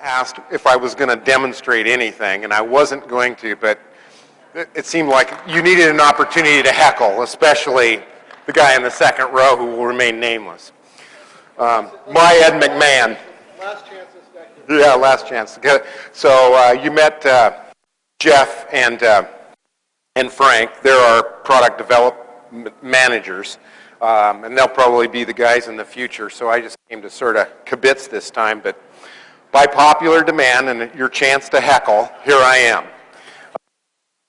asked if I was going to demonstrate anything, and I wasn't going to, but it seemed like you needed an opportunity to heckle, especially the guy in the second row who will remain nameless. My Ed McMahon. Last chance this decade. Yeah, last chance. So you met Jeff and Frank. They're our product development managers, and they'll probably be the guys in the future. So I just came to sort of kibitz this time, but by popular demand and your chance to heckle, here I am.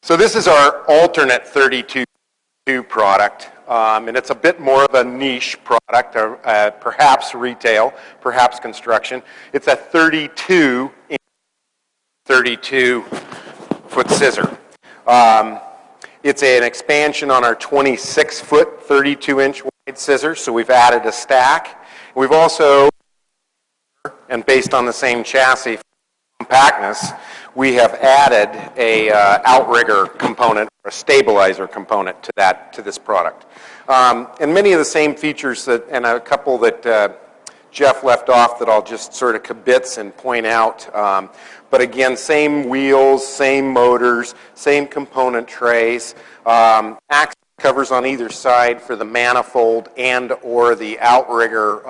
So this is our alternate 32 product, and it's a bit more of a niche product, perhaps retail, perhaps construction. It's a 32-foot scissor. It's an expansion on our 26-foot, 32-inch wide scissor, so we've added a stack. We've also, and based on the same chassis compactness, we have added a outrigger component, or a stabilizer component to this product. And many of the same features that, and a couple that Jeff left off that I'll just sort of kibitz and point out. But again, same wheels, same motors, same component trays, axle covers on either side for the manifold and or the outrigger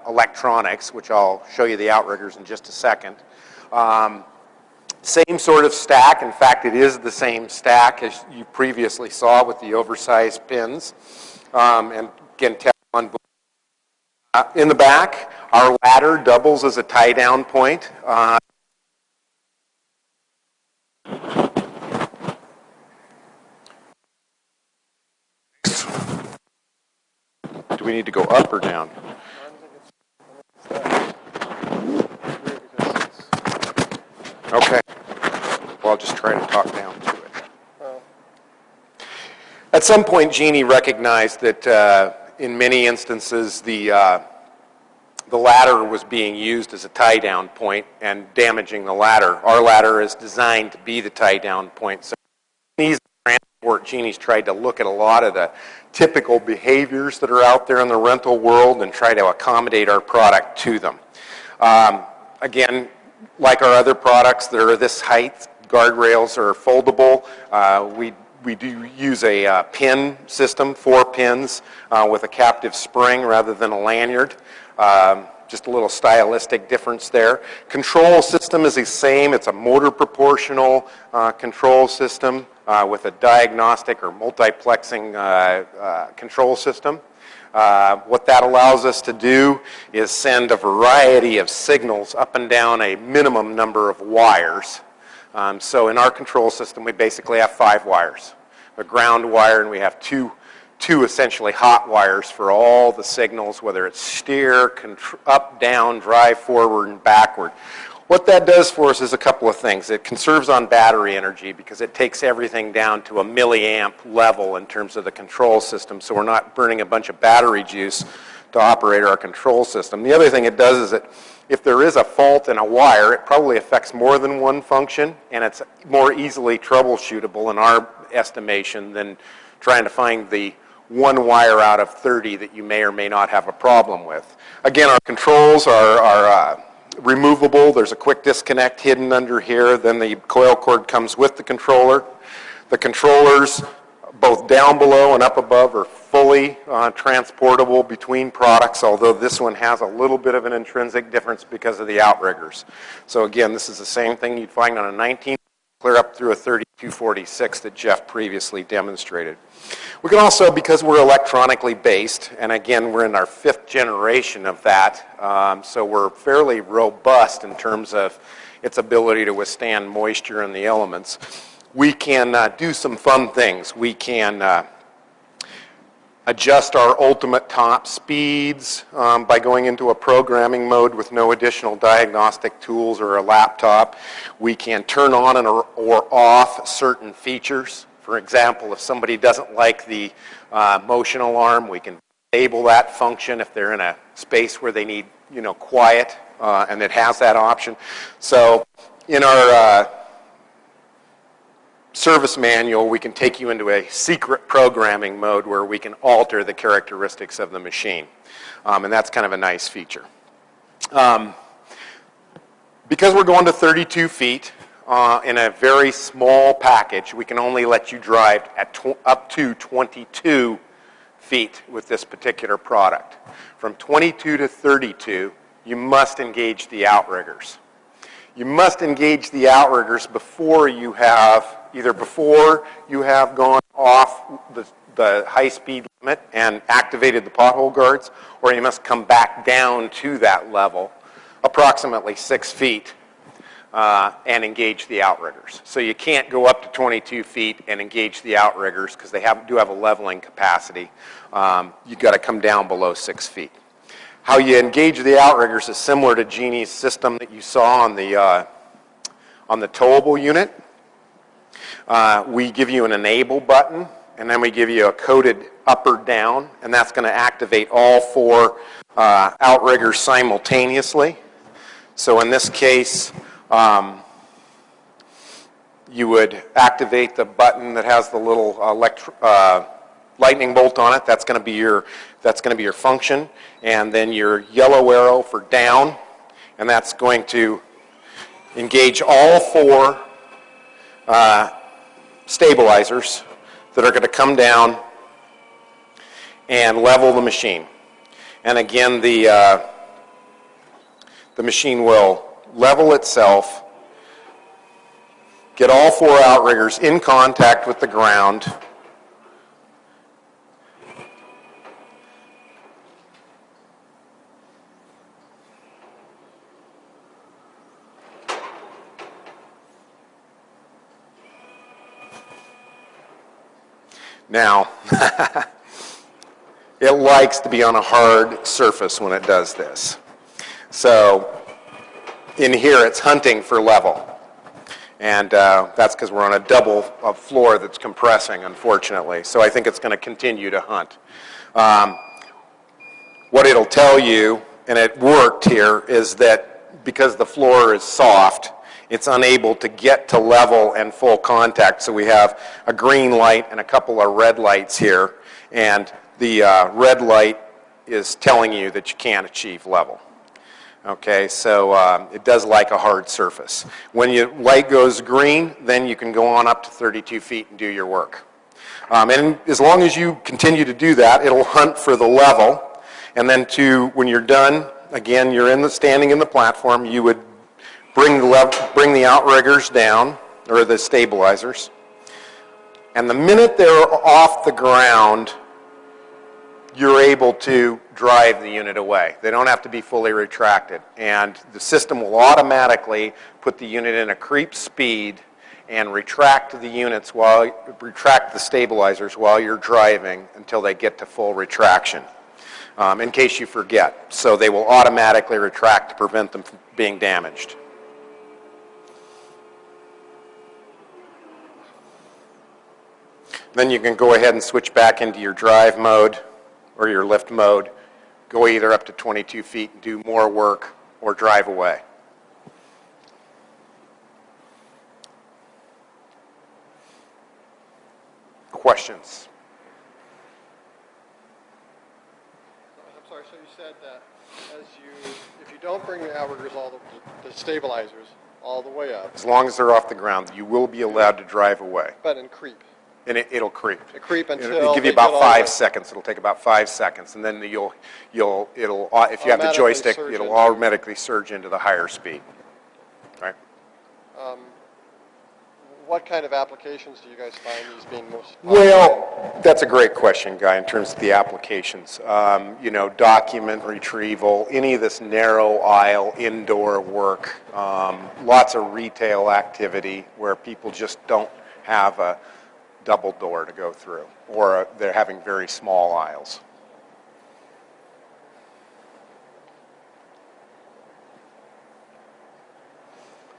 electronics, which I'll show you the outriggers in just a second. Same sort of stack. In fact, it is the same stack as you previously saw with the oversized pins. And again, Teflon. In the back, our ladder doubles as a tie-down point. Do we need to go up or down? Okay. Well, I'll just try to talk down to it. At some point, Genie recognized that in many instances the ladder was being used as a tie-down point and damaging the ladder. Our ladder is designed to be the tie-down point. So these transport, Genie's tried to look at a lot of the typical behaviors that are out there in the rental world and try to accommodate our product to them. Again, like our other products, they're this height. Guardrails are foldable. We do use a pin system, 4 pins with a captive spring rather than a lanyard. Just a little stylistic difference there. Control system is the same. It's a motor proportional control system with a diagnostic or multiplexing control system. What that allows us to do is send a variety of signals up and down a minimum number of wires. So in our control system, we basically have 5 wires. A ground wire, and we have two essentially hot wires for all the signals, whether it's steer, up, down, drive forward, and backward. What that does for us is a couple of things. It conserves on battery energy because it takes everything down to a milliamp level in terms of the control system, so we're not burning a bunch of battery juice to operate our control system. The other thing it does is that if there is a fault in a wire, it probably affects more than one function, and it's more easily troubleshootable in our estimation than trying to find the one wire out of 30 that you may or may not have a problem with. Again, our controls are removable. There's a quick disconnect hidden under here. Then the coil cord comes with the controller. The controllers, both down below and up above, are fully transportable between products, although this one has a little bit of an intrinsic difference because of the outriggers. So again, this is the same thing you'd find on a 19, clear up through a 3246 that Jeff previously demonstrated. We can also, because we're electronically based, and again, we're in our 5th generation of that, so we're fairly robust in terms of its ability to withstand moisture and the elements. We can do some fun things. We can adjust our ultimate top speeds by going into a programming mode with no additional diagnostic tools or a laptop. We can turn on or off certain features. For example, if somebody doesn't like the motion alarm, we can enable that function if they're in a space where they need, quiet, and it has that option. So in our service manual, we can take you into a secret programming mode where we can alter the characteristics of the machine. And that's kind of a nice feature. Because we're going to 32 feet in a very small package, we can only let you drive at up to 22 feet with this particular product. From 22 to 32, you must engage the outriggers. You must engage the outriggers before you have, either before you have gone off the high-speed limit and activated the pothole guards, or you must come back down to that level, approximately 6 feet, and engage the outriggers. So you can't go up to 22 feet and engage the outriggers because they do have a leveling capacity. You've got to come down below 6 feet. How you engage the outriggers is similar to Genie's system that you saw on the towable unit. We give you an enable button, and then we give you a coded up or down, and that's going to activate all 4 outriggers simultaneously. So in this case, you would activate the button that has the little lightning bolt on it. That's going to be your function, and then your yellow arrow for down, and that's going to engage all 4 stabilizers that are going to come down and level the machine. And again, the machine will level itself, get all 4 outriggers in contact with the ground, now, it likes to be on a hard surface when it does this. So in here, it's hunting for level. And that's because we're on a double floor that's compressing, unfortunately. So I think it's going to continue to hunt. What it'll tell you, and it worked here, is that because the floor is soft, it's unable to get to level and full contact. So we have a green light and a couple of red lights here. And the red light is telling you that you can't achieve level. Okay, so it does like a hard surface. When your light goes green, then you can go on up to 32 feet and do your work. And as long as you continue to do that, it'll hunt for the level. And then when you're done, again, you're standing in the platform, you would bring the outriggers down, or the stabilizers. And the minute they're off the ground, you're able to drive the unit away. They don't have to be fully retracted. And the system will automatically put the unit in a creep speed and retract the stabilizers while you're driving until they get to full retraction, in case you forget. So they will automatically retract to prevent them from being damaged. Then you can go ahead and switch back into your drive mode or your lift mode, go either up to 22 feet and do more work or drive away. Questions? I'm sorry, so you said that if you don't bring the outriggers, the stabilizers all the way up. As long as they're off the ground, you will be allowed to drive away. But in creep. And it'll creep. It'll creep until it'll give you about 5 seconds. It'll take about 5 seconds, and then it'll if you have the joystick, it'll automatically surge into the higher speed. Right. What kind of applications do you guys find these being most popular? Well, that's a great question, Guy, in terms of the applications. Document retrieval, any of this narrow aisle indoor work, lots of retail activity where people just don't have a double door to go through, or they're having very small aisles.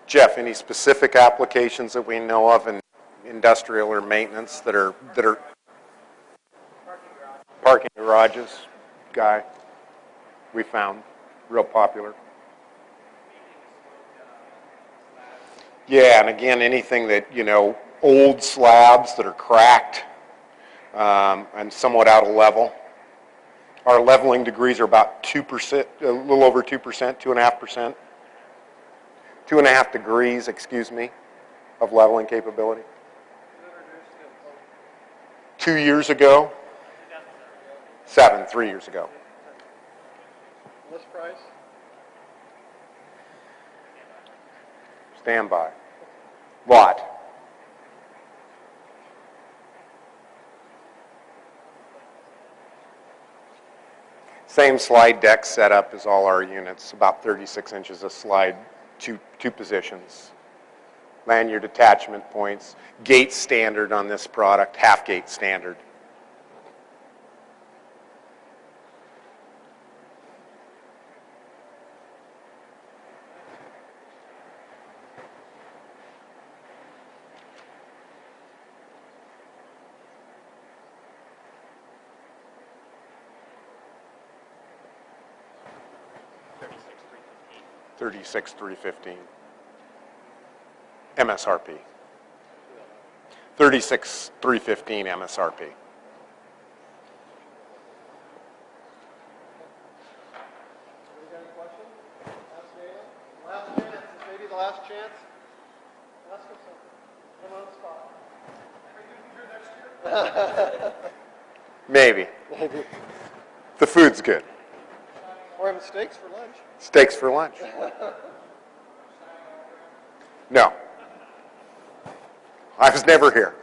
Jeff, any specific applications that we know of in industrial or maintenance that are parking garages, Guy, we found real popular? Yeah, and again, anything that, old slabs that are cracked and somewhat out of level. Our leveling degrees are about 2%, a little over 2%, 2.5%. 2.5 degrees, excuse me, of leveling capability. 2 years ago. 3 years ago. List price? Stand by. What? Same slide deck setup as all our units, about 36 inches of slide, two positions. Lanyard attachment points, gate standard on this product, half gate standard. $36,315 MSRP. $36,315 MSRP. Anybody got any questions? Ask Dana. Last chance. This may be the last chance. Ask him something. Come on the spot. Maybe. Maybe. The food's good. Or having steaks for lunch. Steaks for lunch. No. I was never here.